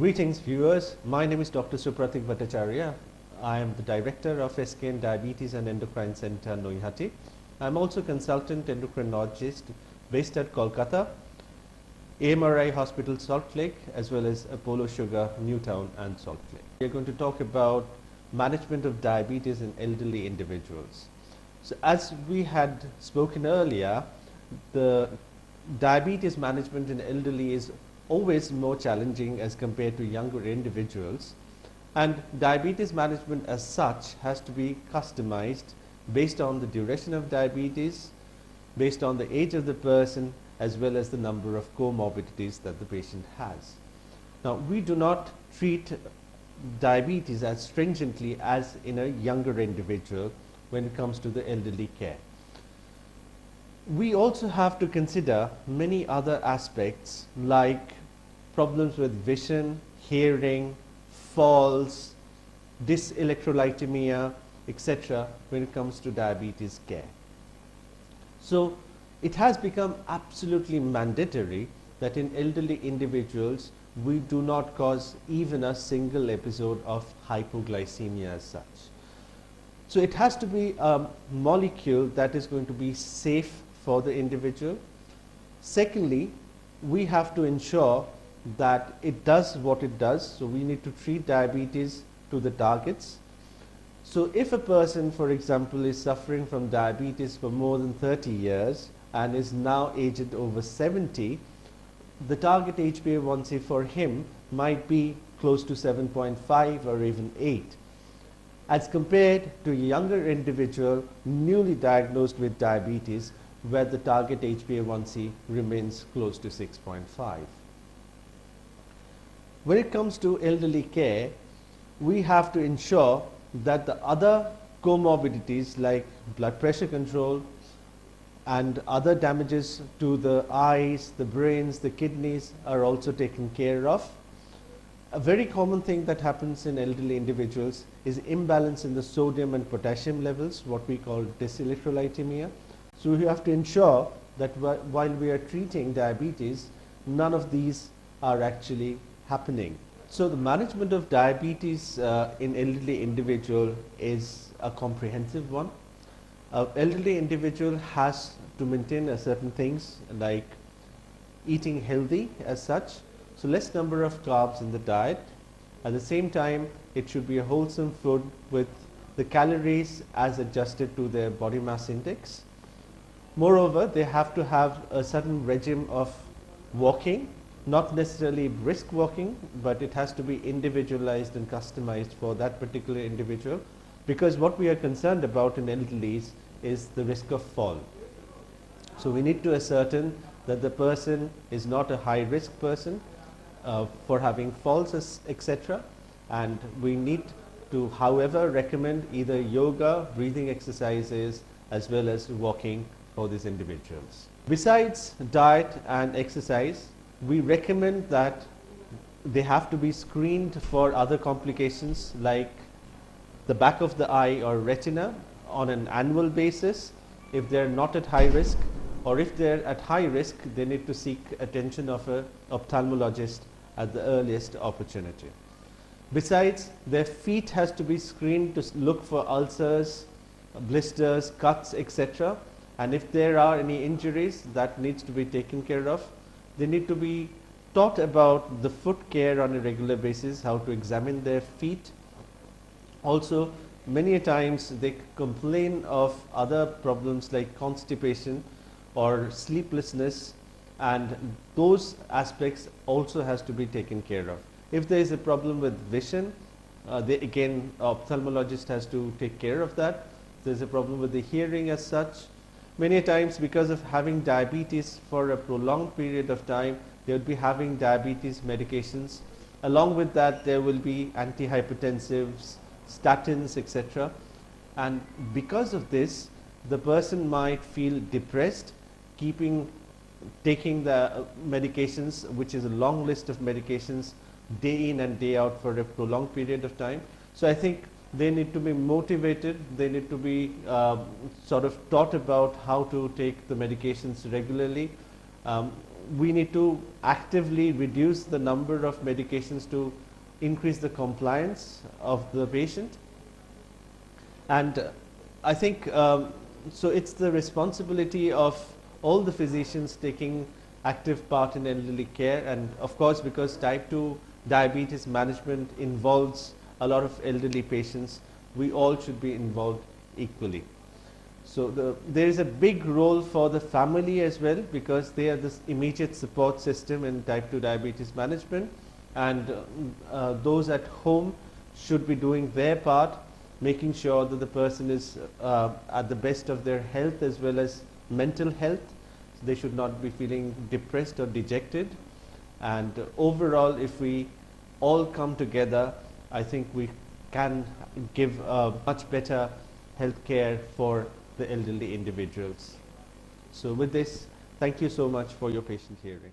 Greetings viewers, my name is Dr. Supratik Bhattacharyya. I am the Director of SKN Diabetes and Endocrine Center, Noihati. I am also consultant endocrinologist based at Kolkata, AMRI Hospital Salt Lake, as well as Apollo Sugar, Newtown and Salt Lake. We are going to talk about management of diabetes in elderly individuals. So as we had spoken earlier, the diabetes management in elderly is always more challenging as compared to younger individuals, and diabetes management as such has to be customized based on the duration of diabetes, based on the age of the person, as well as the number of comorbidities that the patient has. Now, we do not treat diabetes as stringently as in a younger individual when it comes to the elderly care. We also have to consider many other aspects like problems with vision, hearing, falls, dyselectrolytemia, etc. when it comes to diabetes care. So it has become absolutely mandatory that in elderly individuals we do not cause even a single episode of hypoglycemia as such. So it has to be a molecule that is going to be safe for the individual. Secondly, we have to ensure that it does what it does. So we need to treat diabetes to the targets. So if a person, for example, is suffering from diabetes for more than 30 years and is now aged over 70, the target HbA1c for him might be close to 7.5 or even 8. As compared to a younger individual newly diagnosed with diabetes, where the target HbA1c remains close to 6.5. When it comes to elderly care, we have to ensure that the other comorbidities like blood pressure control and other damages to the eyes, the brains, the kidneys are also taken care of. A very common thing that happens in elderly individuals is imbalance in the sodium and potassium levels, what we call dyselectrolytemia. So we have to ensure that while we are treating diabetes, none of these are actually happening. So the management of diabetes in elderly individual is a comprehensive one. An elderly individual has to maintain certain things like eating healthy as such, so less number of carbs in the diet. At the same time, it should be a wholesome food with the calories as adjusted to their body mass index. Moreover, they have to have a certain regime of walking, not necessarily brisk walking, but it has to be individualized and customized for that particular individual, because what we are concerned about in elderlies is the risk of fall. So we need to ascertain that the person is not a high risk person for having falls, etc. And we need to, however, recommend either yoga, breathing exercises, as well as walking for these individuals. Besides diet and exercise, we recommend that they have to be screened for other complications like the back of the eye or retina on an annual basis if they are not at high risk, or if they are at high risk, they need to seek attention of an ophthalmologist at the earliest opportunity. Besides, their feet has to be screened to look for ulcers, blisters, cuts, etc. And if there are any injuries that needs to be taken care of, they need to be taught about the foot care on a regular basis, how to examine their feet. Also, many a times they complain of other problems like constipation or sleeplessness, and those aspects also has to be taken care of. If there is a problem with vision, again, ophthalmologist has to take care of that. There is a problem with the hearing as such. Many times, because of having diabetes for a prolonged period of time, they will be having diabetes medications. Along with that, there will be antihypertensives, statins, etc. And because of this, the person might feel depressed, taking the medications, which is a long list of medications, day in and day out for a prolonged period of time. So I think they need to be motivated, they need to be sort of taught about how to take the medications regularly. we need to actively reduce the number of medications to increase the compliance of the patient. And I think so it's the responsibility of all the physicians taking active part in elderly care, and of course, because type 2 diabetes management involves a lot of elderly patients, we all should be involved equally. So there is a big role for the family as well, because they are this immediate support system in type 2 diabetes management, and those at home should be doing their part, making sure that the person is at the best of their health as well as mental health. So they should not be feeling depressed or dejected. And overall, if we all come together, I think we can give a much better health care for the elderly individuals. So with this, thank you so much for your patient hearing.